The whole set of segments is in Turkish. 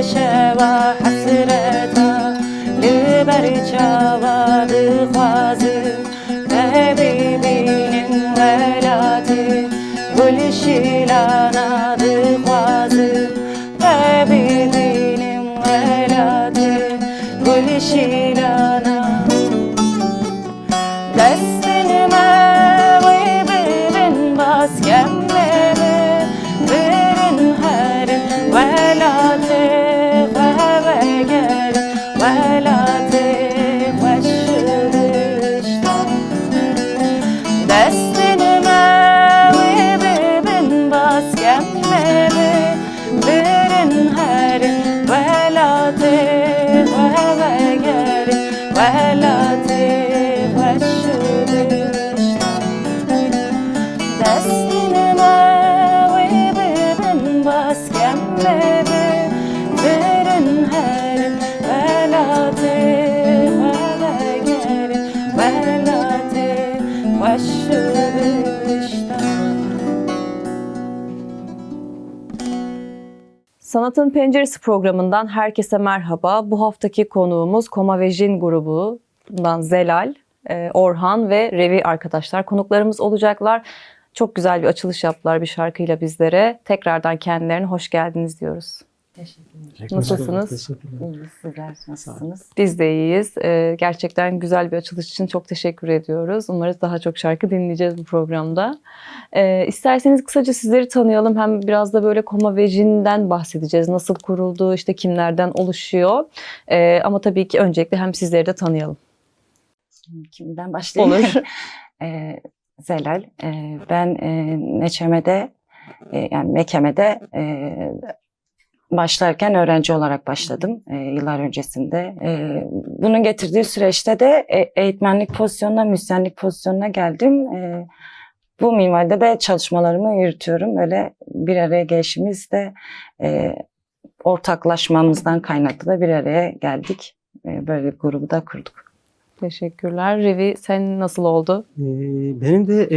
شوا حسرتا لبر چاوا دخوازم ببینم ولاتی گل شیلانا دخوازم ببینم ولاتی گل شیلانا دستنما و ببین باز کممه برن هر ولاتی وگر ولاتی وشدشتا دستنما و ببین باز کممه برن هر ولاتی وگر ولاتی وشدشتا دستنما و ببین باز کممه برن هر ولاتی وگر ولاتی وشدشتا. Sanatın Penceresi programından herkese merhaba. Bu haftaki konuğumuz Koma ve Jin grubundan Zelal, Orhan ve Revi arkadaşlar konuklarımız olacaklar. Çok güzel bir açılış yaptılar bir şarkıyla bizlere. Tekrardan kendilerine hoş geldiniz diyoruz. Nasılsınız? İyi, sizler nasılsınız? Biz de iyiyiz. Gerçekten güzel bir açılış için çok teşekkür ediyoruz. Umarız daha çok şarkı dinleyeceğiz bu programda. İsterseniz kısaca sizleri tanıyalım. Hem biraz da böyle Koma ve Jin'den bahsedeceğiz. Nasıl kuruldu, işte kimlerden oluşuyor. Ama tabii ki öncelikle hem sizleri de tanıyalım. Kimden başlayayım? Olur. Zelal. Ben Neçeme'de, yani Mekeme'de başlarken öğrenci olarak başladım yıllar öncesinde. Bunun getirdiği süreçte de eğitmenlik pozisyonuna, müzisyenlik pozisyonuna geldim. Bu minvalde de çalışmalarımı yürütüyorum. Öyle bir araya gelişimiz de ortaklaşmamızdan kaynaklı da bir araya geldik. Böyle bir grubu da kurduk. Teşekkürler. Revi, sen nasıl oldu? Benim de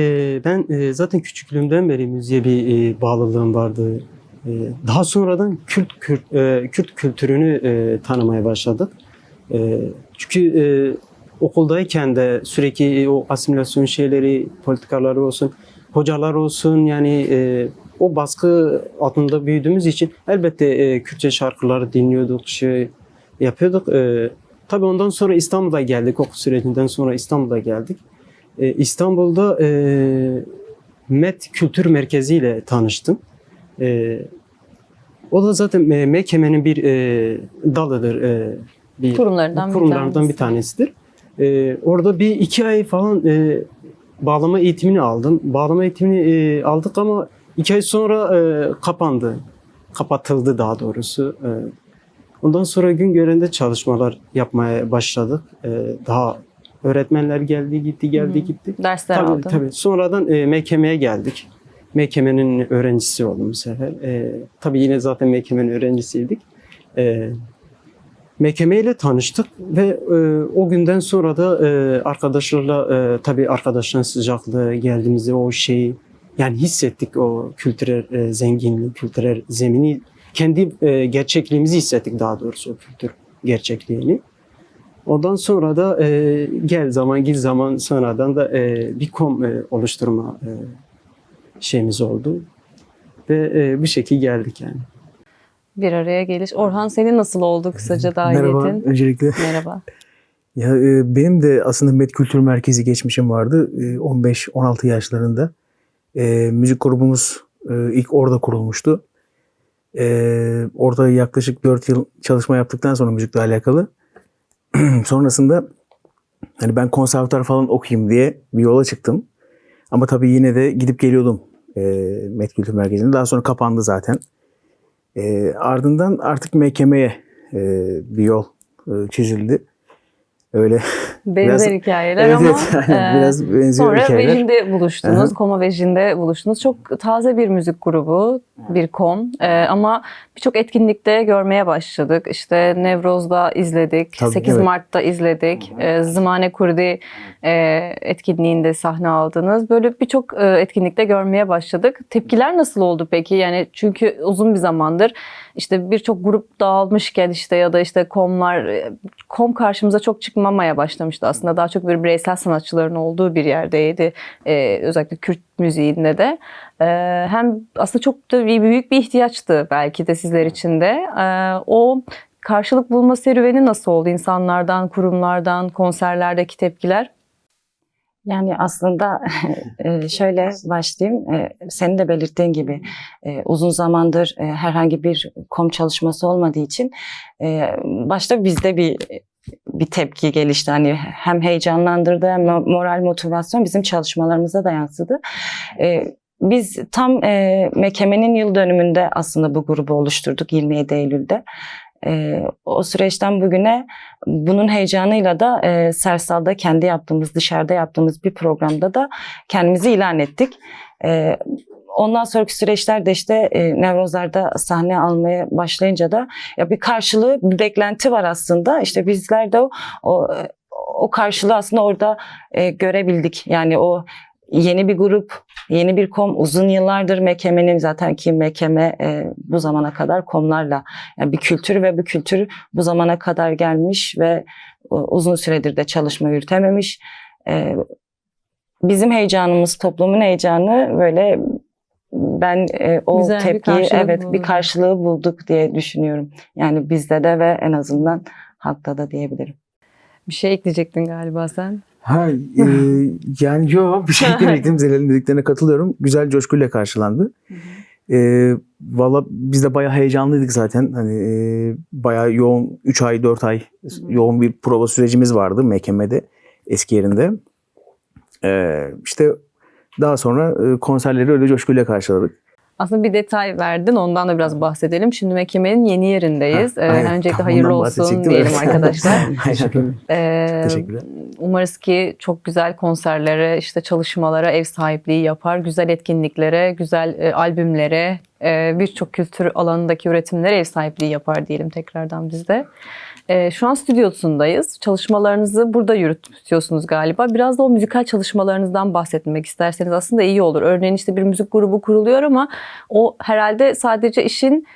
ben zaten küçüklüğümden beri müziğe bir bağlılığım vardı. Daha sonradan Kürt kültürünü tanımaya başladık. Çünkü okuldayken de sürekli o asimilasyon şeyleri, politikaları olsun, hocalar olsun, yani o baskı altında büyüdüğümüz için elbette Kürtçe şarkıları dinliyorduk, şey yapıyorduk. Tabii ondan sonra İstanbul'a geldik, okul sürecinden sonra İstanbul'a geldik. İstanbul'da Met Kültür Merkezi ile tanıştım. O da zaten Mekeme'nin bir dalıdır. Kurumlarından bir tanesidir. Orada bir 2 ay falan bağlama eğitimini aldım. Bağlama eğitimini aldık ama 2 ay sonra kapandı. Kapatıldı daha doğrusu. Ondan sonra Güngören'de çalışmalar yapmaya başladık. Daha öğretmenler geldi gitti. Dersler aldın. Tabii. Sonradan Mekeme'ye geldik. Mekeme'nin öğrencisi oldum bu sefer. Tabii yine zaten Mekeme'nin öğrencisiydik. Mekeme ile tanıştık ve o günden sonra da arkadaşlarla tabii arkadaşların sıcaklığı geldiğimizde o şeyi yani hissettik, o kültürel zenginliği, kültürel zemini, kendi gerçekliğimizi hissettik daha doğrusu, o kültür gerçekliğini. Ondan sonra da gel zaman sonradan da bir oluşturma şeyimiz oldu ve bu şekilde geldik yani. Bir araya geliş. Orhan, senin nasıl oldu kısaca dahiliyetin? Merhaba öncelikle. Merhaba. Ya benim de aslında Met Kültür Merkezi geçmişim vardı 15-16 yaşlarında. Müzik grubumuz ilk orada kurulmuştu. Orada yaklaşık 4 yıl çalışma yaptıktan sonra müzikle alakalı. Sonrasında hani ben konservatuar falan okuyayım diye bir yola çıktım. Ama tabii yine de gidip geliyordum Met Kültür Merkezi'nde. Daha sonra kapandı zaten. Ardından artık Mekeme'ye bir yol çizildi. Öyle Benzer Biraz- hikayeler evet, ama evet, aynen. Biraz benziyor sonra hikayeler. Vejin'de buluştunuz. Aha. Koma Vejin'de buluştunuz. Çok taze bir müzik grubu, bir kom. Ama birçok etkinlikte görmeye başladık. İşte Nevroz'da izledik, Tabii, 8 evet. Mart'ta izledik. Zımane Kurdi etkinliğinde sahne aldınız. Böyle birçok etkinlikte görmeye başladık. Tepkiler nasıl oldu peki? Yani çünkü uzun bir zamandır işte birçok grup dağılmışken işte ya da işte kom karşımıza çok çıkmamaya başlamıştı aslında. Daha çok bir bireysel sanatçıların olduğu bir yerdeydi. Özellikle Kürt müziğinde de. Hem aslında çok da büyük bir ihtiyaçtı belki de sizler için de. O karşılık bulma serüveni nasıl oldu? İnsanlardan, kurumlardan, konserlerdeki tepkiler? Yani aslında şöyle başlayayım. Senin de belirttiğin gibi uzun zamandır herhangi bir kom çalışması olmadığı için başta bizde bir tepki gelişti. Hani hem heyecanlandırdı hem moral motivasyon bizim çalışmalarımıza da yansıdı. Biz tam Mekeme'nin yıl dönümünde aslında bu grubu oluşturduk 27 Eylül'de. O süreçten bugüne bunun heyecanıyla da Sersal'da kendi yaptığımız, dışarıda yaptığımız bir programda da kendimizi ilan ettik. Ondan sonraki süreçlerde işte Nevrozlar'da sahne almaya başlayınca da ya bir karşılığı, bir beklenti var aslında. İşte bizler de o karşılığı aslında orada görebildik. Yani o yeni bir grup, yeni bir kom, uzun yıllardır Mekeme'nin zaten ki Mekeme bu zamana kadar komlarla yani bir kültür ve bu kültür bu zamana kadar gelmiş ve uzun süredir de çalışma yürütememiş. Bizim heyecanımız, toplumun heyecanı böyle ben o Güzel bir tepkiyi karşılık bir buldum. karşılığı bulduk diye düşünüyorum. Yani bizde de ve en azından halkta da diyebilirim. Bir şey ekleyecektin galiba sen. Yani yok bir şey demeyecektim. Zelal'in dediklerine katılıyorum. Güzel coşkuyla karşılandı. Valla biz de bayağı heyecanlıydık zaten. Hani bayağı yoğun 3 ay 4 ay yoğun bir prova sürecimiz vardı Mekeme'de eski yerinde. İşte daha sonra konserleri öyle coşkuyla karşıladık. Aslında bir detay verdin, ondan da biraz bahsedelim. Şimdi Mekeme'nin yeni yerindeyiz. Aynen. Öncelikle Tam hayırlı ondan olsun bahsedecektim. diyelim Evet. arkadaşlar. Teşekkürler. Umarız ki çok güzel konserlere, işte çalışmalara ev sahipliği yapar. Güzel etkinliklere, güzel albümlere, birçok kültür alanındaki üretimlere ev sahipliği yapar diyelim tekrardan biz de. Şu an stüdyosundayız. Çalışmalarınızı burada yürütüyorsunuz galiba. Biraz da o müzikal çalışmalarınızdan bahsetmek isterseniz aslında iyi olur. Örneğin işte bir müzik grubu kuruluyor ama o herhalde sadece işin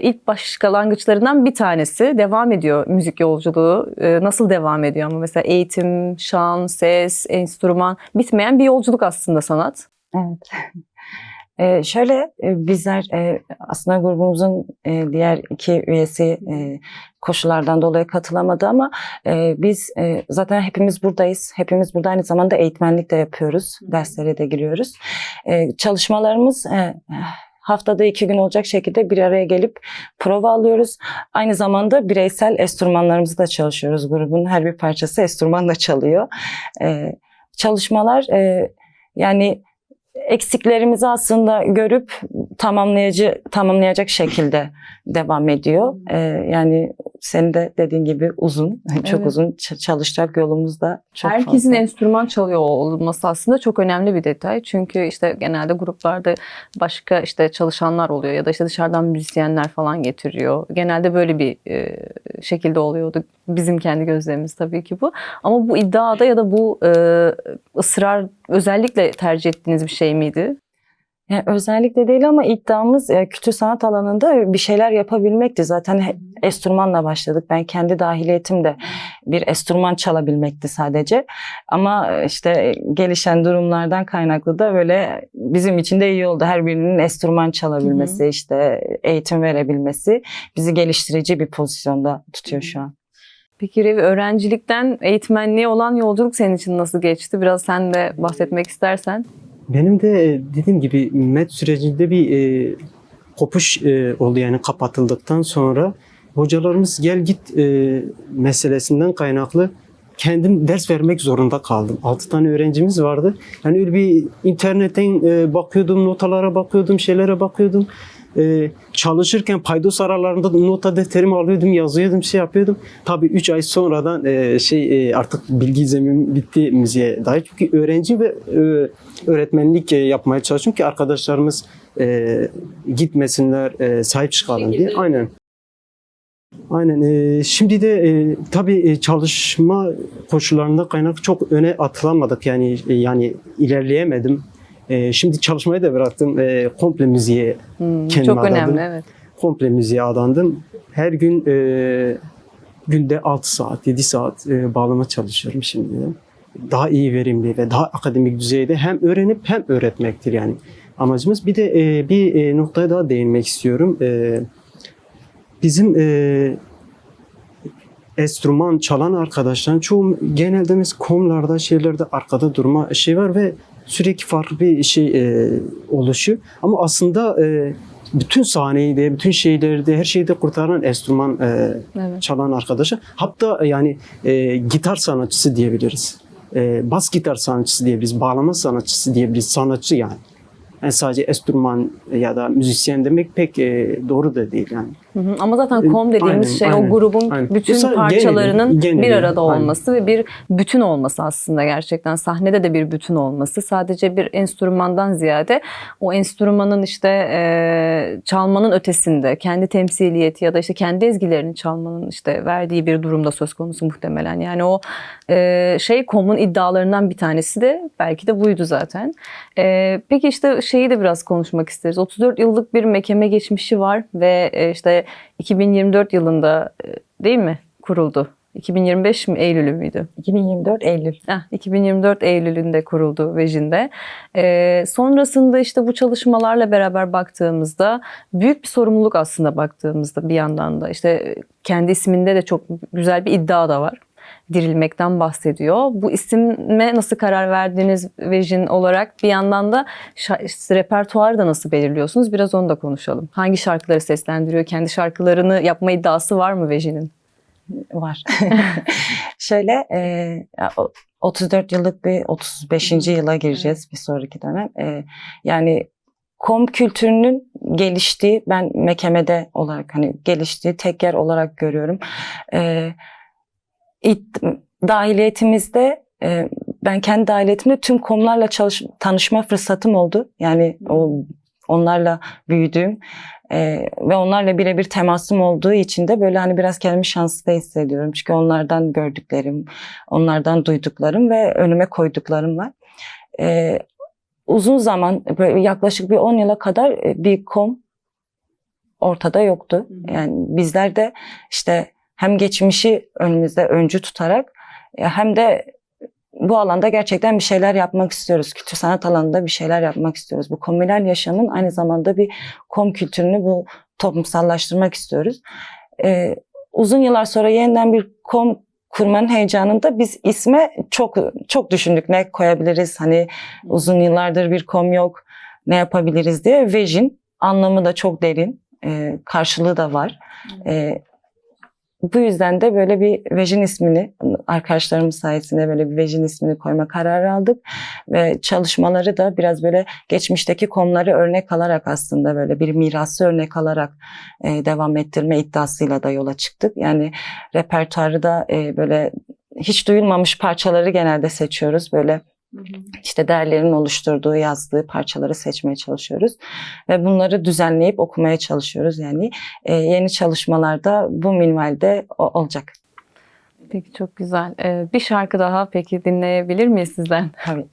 ilk başlangıçlarından bir tanesi. Devam ediyor müzik yolculuğu. Nasıl devam ediyor ama mesela eğitim, şan, ses, enstrüman bitmeyen bir yolculuk aslında sanat. Evet. Şöyle bizler aslında grubumuzun diğer iki üyesi koşullardan dolayı katılamadı ama biz zaten hepimiz buradayız. Hepimiz burada aynı zamanda eğitmenlik de yapıyoruz. Derslere de giriyoruz. Çalışmalarımız haftada 2 gün olacak şekilde bir araya gelip prova alıyoruz. Aynı zamanda bireysel enstrümanlarımızı da çalışıyoruz. Grubun her bir parçası enstrümanla çalıyor. Çalışmalar yani eksiklerimizi aslında görüp tamamlayacak şekilde devam ediyor. Yani senin de dediğin gibi uzun, çok Evet. uzun çalışacak yolumuz da çok Herkesin fazla. enstrüman çalıyor olması aslında çok önemli bir detay. Çünkü işte genelde gruplarda başka işte çalışanlar oluyor ya da işte dışarıdan müzisyenler falan getiriyor. Genelde böyle bir şekilde oluyordu. Bizim kendi gözlemimiz tabii ki bu. Ama bu iddiada ya da bu ısrar özellikle tercih ettiğiniz bir şey miydi? Yani özellikle değil ama iddiamız kültür sanat alanında bir şeyler yapabilmekti. Zaten enstrümanla başladık. Ben kendi dahiliyetimde bir enstrüman çalabilmekti sadece. Ama işte gelişen durumlardan kaynaklı da böyle bizim için de iyi oldu. Her birinin enstrüman çalabilmesi, işte eğitim verebilmesi bizi geliştirici bir pozisyonda tutuyor şu an. Peki Revi, öğrencilikten eğitmenliğe olan yolculuk senin için nasıl geçti? Biraz sen de bahsetmek istersen. Benim de dediğim gibi MED sürecinde bir kopuş oldu, yani kapatıldıktan sonra hocalarımız gel git meselesinden kaynaklı kendim ders vermek zorunda kaldım. 6 tane öğrencimiz vardı. Yani öyle bir internetten bakıyordum, notalara bakıyordum, şeylere bakıyordum. çalışırken paydos aralarında nota defterimi alıyordum, yazıyordum, şey yapıyordum. Tabii 3 ay sonradan artık bilgi zeminim bitti müziğe dair. Çünkü öğrenci ve öğretmenlik yapmaya çalışıyorum ki arkadaşlarımız gitmesinler, sahip çıkalım diye. Aynen. Aynen. Şimdi de tabii çalışma koşullarında kaynaklı çok öne atılamadık. Yani ilerleyemedim. Şimdi çalışmayı da bıraktım. Komple müziğe kendime Çok adadım. önemli, evet. Komple müziğe adandım. Her gün günde 6 saat, 7 saat bağlama çalışıyorum şimdi de. Daha iyi verimli ve daha akademik düzeyde hem öğrenip hem öğretmektir yani amacımız. Bir de bir noktaya daha değinmek istiyorum. Bizim enstrüman çalan arkadaşların çoğu genelde mesela komlarda, şeylerde arkada durma şey var ve sürekli farklı bir şey oluşuyor. Ama aslında bütün sahneyi de, bütün şeyleri de, her şeyi de kurtaran enstrüman Evet. çalan arkadaşlar. Hatta yani gitar sanatçısı diyebiliriz. Bas gitar sanatçısı diyebiliriz. Bağlama sanatçısı diyebiliriz. Sanatçı yani. Yani sadece enstrüman ya da müzisyen demek pek doğru da değil yani. Ama zaten kom dediğimiz Aynen, şey aynen, o grubun aynen. bütün Mesela parçalarının geneli, bir arada aynen. olması ve bir bütün olması aslında gerçekten. Sahnede de bir bütün olması. Sadece bir enstrümandan ziyade o enstrümanın işte çalmanın ötesinde kendi temsiliyeti ya da işte kendi ezgilerini çalmanın işte verdiği bir durumda söz konusu muhtemelen. Yani o komun iddialarından bir tanesi de belki de buydu zaten. Peki işte şeyi de biraz konuşmak isteriz. 34 yıllık bir mekeme geçmişi var ve işte 2024 yılında değil mi kuruldu? 2025 mi Eylül'ü müydü? 2024 Eylül. 2024 Eylül'ünde kuruldu Vejin'de. Sonrasında işte bu çalışmalarla beraber baktığımızda büyük bir sorumluluk aslında baktığımızda bir yandan da işte kendi isminde de çok güzel bir iddia da var. Dirilmekten bahsediyor. Bu isime nasıl karar verdiniz Vejin olarak? Bir yandan da repertuarı da nasıl belirliyorsunuz? Biraz onu da konuşalım. Hangi şarkıları seslendiriyor? Kendi şarkılarını yapma iddiası var mı Vejin'in? Var. Şöyle 34 yıllık bir 35. yıla gireceğiz bir sonraki dönem. Yani kom kültürünün geliştiği, ben Mekeme'de olarak hani geliştiği tek yer olarak görüyorum. Dahiliyetimizde ben kendi dahiliyetimde tüm komlarla tanışma fırsatım oldu. Yani onlarla büyüdüğüm ve onlarla birebir temasım olduğu için de böyle hani biraz kendimi şanslı da hissediyorum. Çünkü onlardan gördüklerim, onlardan duyduklarım ve önüme koyduklarım var. Uzun zaman, böyle yaklaşık bir 10 yıla kadar bir kom ortada yoktu. Yani bizler de işte hem geçmişi önümüzde öncü tutarak hem de bu alanda gerçekten bir şeyler yapmak istiyoruz. Kültür sanat alanında bir şeyler yapmak istiyoruz. Bu komünal yaşamın aynı zamanda bir kom kültürünü bu toplumsallaştırmak istiyoruz. Uzun yıllar sonra yeniden bir kom kurmanın heyecanında biz isme çok düşündük. Ne koyabiliriz? Hani uzun yıllardır bir kom yok. Ne yapabiliriz diye. Vejin anlamı da çok derin. Karşılığı da var. Bu yüzden de böyle bir Vejin ismini, arkadaşlarımız sayesinde böyle bir Vejin ismini koyma kararı aldık. Ve çalışmaları da biraz böyle geçmişteki komları örnek alarak aslında böyle bir mirası örnek alarak devam ettirme iddiasıyla da yola çıktık. Yani repertuarı da böyle hiç duyulmamış parçaları genelde seçiyoruz. Böyle işte değerlerin oluşturduğu, yazdığı parçaları seçmeye çalışıyoruz. Ve bunları düzenleyip okumaya çalışıyoruz. Yani yeni çalışmalarda bu minvalde olacak. Peki çok güzel. Bir şarkı daha peki dinleyebilir miyiz sizden? Tabii.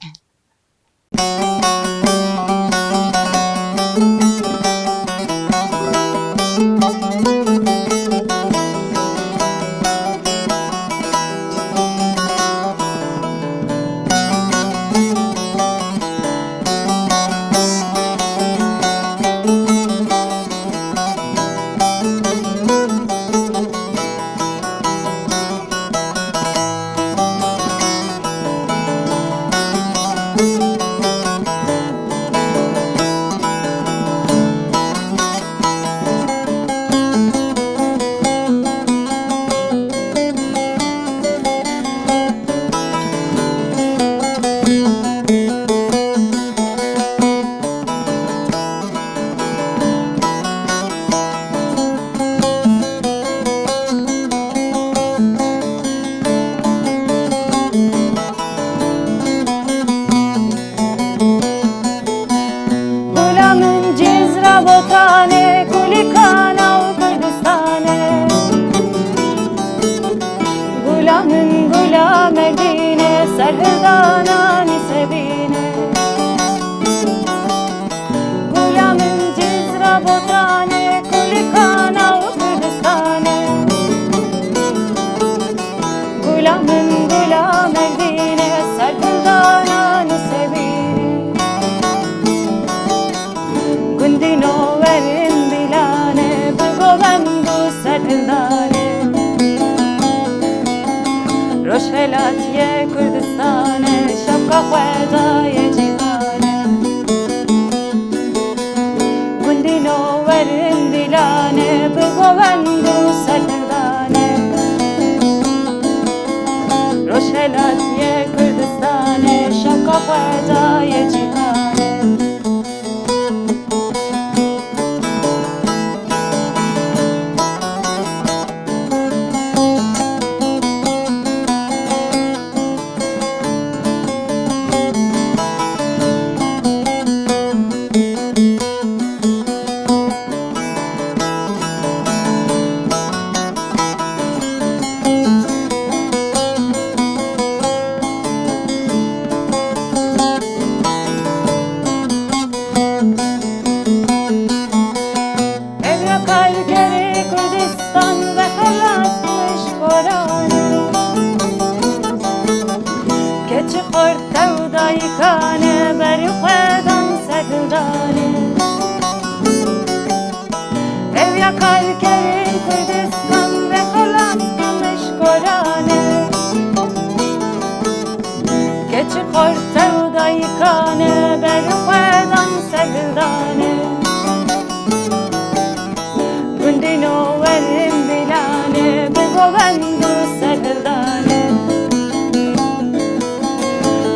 سرهندانه روشهلاتیه کردستانه شبکا خوردای جیهانه گندی نوورن دیلانه بگوند و سرهندانه روشهلاتیه کردستانه شبکا خوردای جیهانه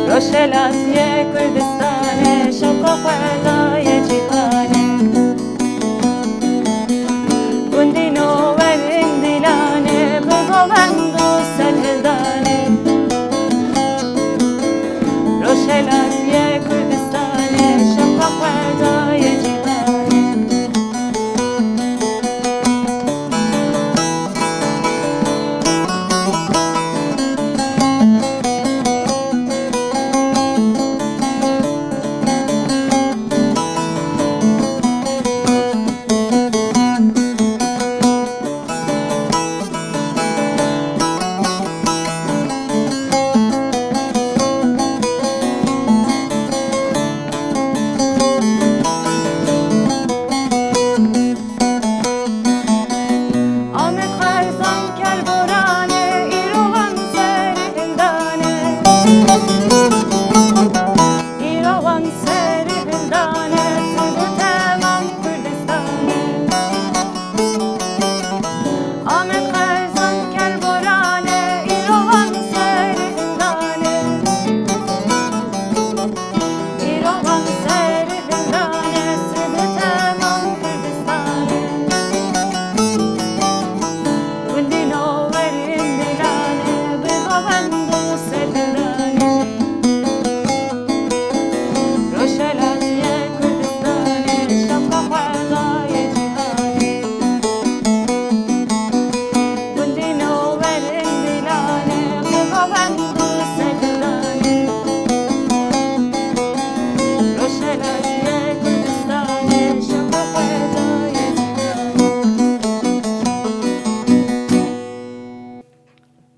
روشهلاتیه کردستانه شبکا خوردای جیهانه گندی نوورن دیلانه بگوند و سرهندانه روشهلاتیه کردستانه شبکا خوردای جیهانه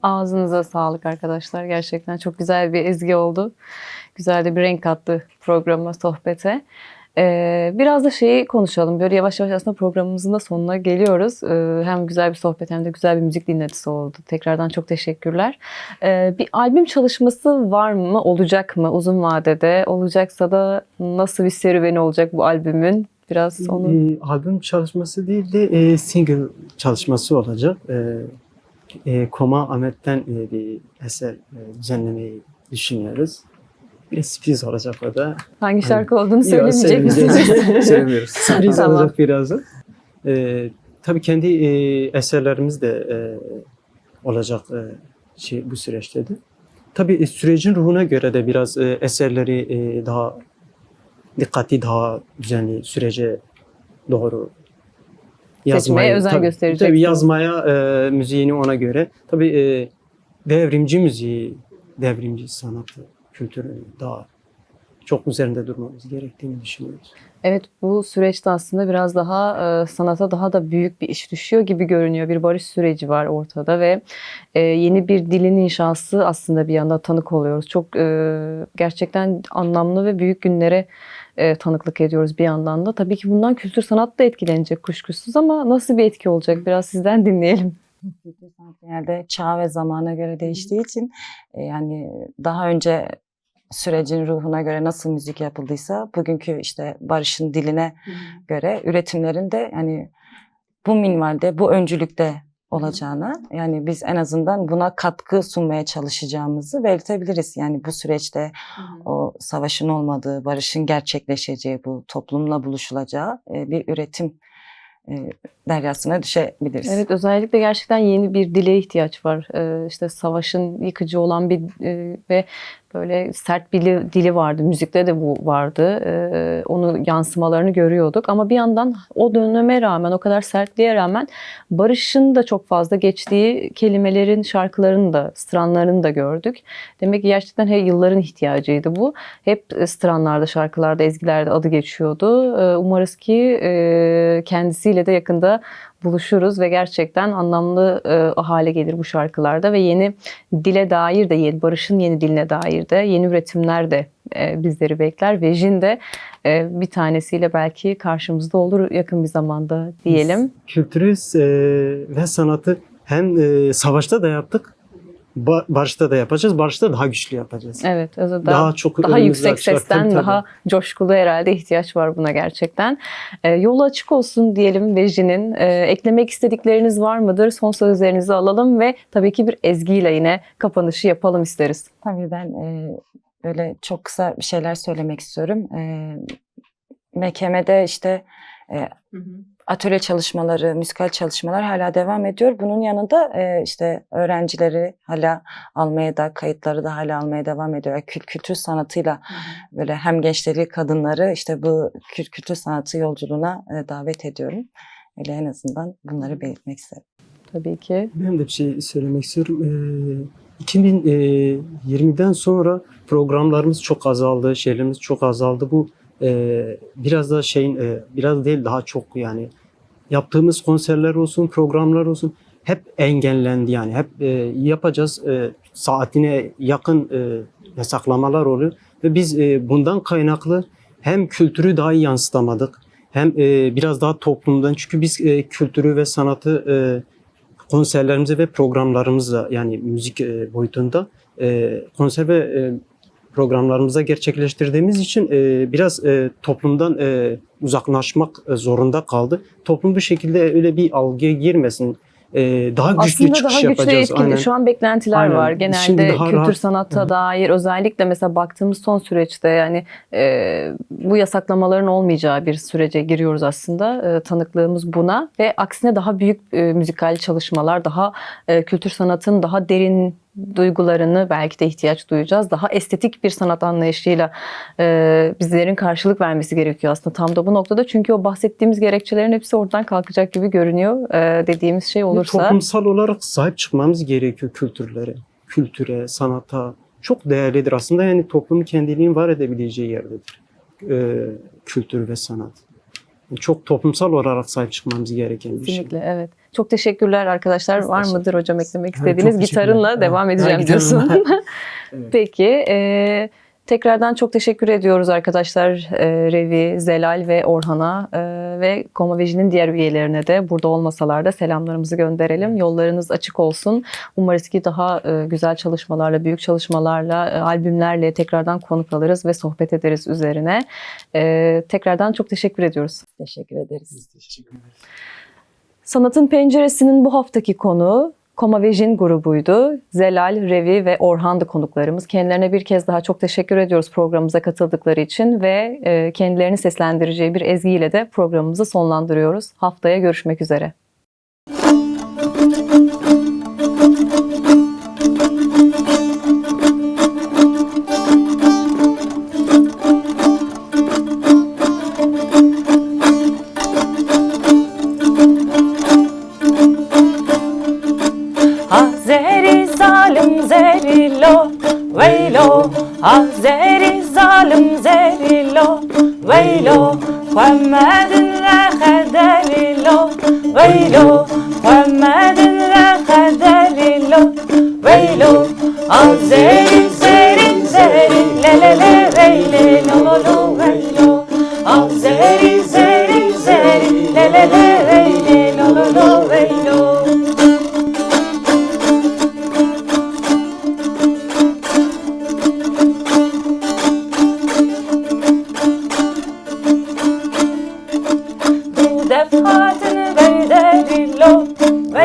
Ağzınıza sağlık arkadaşlar. Gerçekten çok güzel bir ezgi oldu. Güzel de bir renk kattı programa, sohbete. Biraz da şeyi konuşalım. Böyle yavaş yavaş aslında programımızın da sonuna geliyoruz. Hem güzel bir sohbet hem de güzel bir müzik dinletisi oldu. Tekrardan çok teşekkürler. Bir albüm çalışması var mı? Olacak mı? Uzun vadede. Olacaksa da nasıl bir serüveni olacak bu albümün? Biraz onu... Albüm çalışması değil de single çalışması olacak. Koma Ahmet'ten bir eser düzenlemeyi düşünüyoruz. Bir sürpriz olacak o da. Hangi şarkı olduğunu Yok, söylemeyecek misiniz? Söylemiyoruz. Sürpriz Tamam. olacak birazdan. Tabii kendi eserlerimiz de olacak bu süreçte de. Tabii sürecin ruhuna göre de biraz eserleri daha dikkatli, daha düzenli sürece doğru Seçmeye özen tabii, göstereceksin. tabii yazmaya, müziğini ona göre. Tabii devrimci müziği, devrimci sanatı, kültürü daha çok üzerinde durmamız gerektiğini düşünüyoruz. Evet, bu süreçte aslında biraz daha sanata daha da büyük bir iş düşüyor gibi görünüyor. Bir barış süreci var ortada ve yeni bir dilin inşası aslında bir yanda tanık oluyoruz. Çok gerçekten anlamlı ve büyük günlere tanıklık ediyoruz bir yandan da. Tabii ki bundan kültür sanat da etkilenecek kuşkusuz ama nasıl bir etki olacak? Biraz sizden dinleyelim. Kültür sanat genelde çağ ve zamana göre değiştiği için yani daha önce sürecin ruhuna göre nasıl müzik yapıldıysa bugünkü işte barışın diline göre üretimlerinde yani bu minvalde, bu öncülükte olacağına yani biz en azından buna katkı sunmaya çalışacağımızı belirtebiliriz. Yani bu süreçte o savaşın olmadığı, barışın gerçekleşeceği, bu toplumla buluşulacağı bir üretim deryasına düşebiliriz. Evet, özellikle gerçekten yeni bir dile ihtiyaç var. İşte savaşın yıkıcı olan bir ve böyle sert bir dili vardı. Müzikte de bu vardı. Onu yansımalarını görüyorduk. Ama bir yandan o döneme rağmen, o kadar sertliğe rağmen barışın da çok fazla geçtiği kelimelerin, şarkıların da, stranlarını da gördük. Demek ki gerçekten yılların ihtiyacıydı bu. Hep stranlarda, şarkılarda, ezgilerde adı geçiyordu. Umarız ki kendisiyle de yakında buluşuruz ve gerçekten anlamlı hale gelir bu şarkılarda ve yeni dile dair de, barışın yeni diline dair de yeni üretimler de bizleri bekler. Vejin de bir tanesiyle belki karşımızda olur yakın bir zamanda diyelim. Kültürü ve sanatı hem savaşta da yaptık, barışta da yapacağız. Barışta daha güçlü yapacağız. Evet, daha çok daha yüksek açılar. sesten Tabii. daha coşkulu herhalde ihtiyaç var buna gerçekten. Yolu açık olsun diyelim Vejin'in. Eklemek istedikleriniz var mıdır? Son sözlerinizi alalım ve tabii ki bir ezgiyle yine kapanışı yapalım isteriz. Tabii ben böyle çok kısa bir şeyler söylemek istiyorum. MKM'de işte atölye çalışmaları, müzikal çalışmalar hala devam ediyor. Bunun yanında işte öğrencileri hala almaya da, kayıtları da hala almaya devam ediyor. Kültür sanatıyla böyle hem gençleri, kadınları işte bu kültür sanatı yolculuğuna davet ediyorum. Öyle en azından bunları belirtmek isterim. Tabii ki. Ben de bir şey söylemek istiyorum. 2020'den sonra programlarımız çok azaldı, şeylerimiz çok azaldı. Bu biraz da biraz değil daha çok yani yaptığımız konserler olsun, programlar olsun hep engellendi yani. Hep yapacağız saatine yakın yasaklamalar oluyor ve biz bundan kaynaklı hem kültürü daha iyi yansıtamadık hem biraz daha toplumdan çünkü biz kültürü ve sanatı konserlerimize ve programlarımızla yani müzik boyutunda konser ve programlarımıza gerçekleştirdiğimiz için biraz toplumdan uzaklaşmak zorunda kaldı. Toplum bu şekilde öyle bir algıya girmesin. Daha güçlü Aslında çıkış daha güçlü yapacağız. etkili. Aynen. Şu an beklentiler Aynen. var. Şimdi Genelde daha kültür rahat. sanata dair özellikle mesela baktığımız son süreçte yani bu yasaklamaların olmayacağı bir sürece giriyoruz aslında. Tanıklığımız buna ve aksine daha büyük müzikal çalışmalar, daha kültür sanatın daha derin duygularını belki de ihtiyaç duyacağız. Daha estetik bir sanat anlayışıyla bizlerin karşılık vermesi gerekiyor aslında tam da bu noktada. Çünkü o bahsettiğimiz gerekçelerin hepsi oradan kalkacak gibi görünüyor dediğimiz şey olursa. Toplumsal olarak sahip çıkmamız gerekiyor kültüre, sanata. Çok değerlidir aslında yani toplumun kendiliğini var edebileceği yerdedir. Kültür ve sanat. Çok toplumsal olarak sahip çıkmamız gereken bir şey. Kesinlikle evet. Çok teşekkürler arkadaşlar. Var mıdır hocam eklemek Evet, istediğiniz? çok Gitarınla teşekkürler. devam Evet. edeceğim Ha, diyorsun. gitarımla. Evet. Peki. Tekrardan çok teşekkür ediyoruz arkadaşlar Revi, Zelal ve Orhan'a ve Komavejin'in diğer üyelerine de burada olmasalar da selamlarımızı gönderelim. Yollarınız açık olsun. Umarız ki daha güzel çalışmalarla, büyük çalışmalarla, albümlerle tekrardan konuk alırız ve sohbet ederiz üzerine. Tekrardan çok teşekkür ediyoruz. Teşekkür ederiz. Teşekkür ederiz. Sanatın Penceresi'nin bu haftaki konuğu Komavejin grubuydu. Zelal, Revi ve Orhan'dı konuklarımız. Kendilerine bir kez daha çok teşekkür ediyoruz programımıza katıldıkları için ve kendilerini seslendireceği bir ezgiyle de programımızı sonlandırıyoruz. Haftaya görüşmek üzere. Azeri zalim zerilo veylo Azeri zalim zerilo veylo Muhammedin la khaderilo veylo Muhammedin la khaderilo veylo Azeri zeri zeri le le le veyle lo lo lo veylo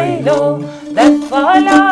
leylo defalar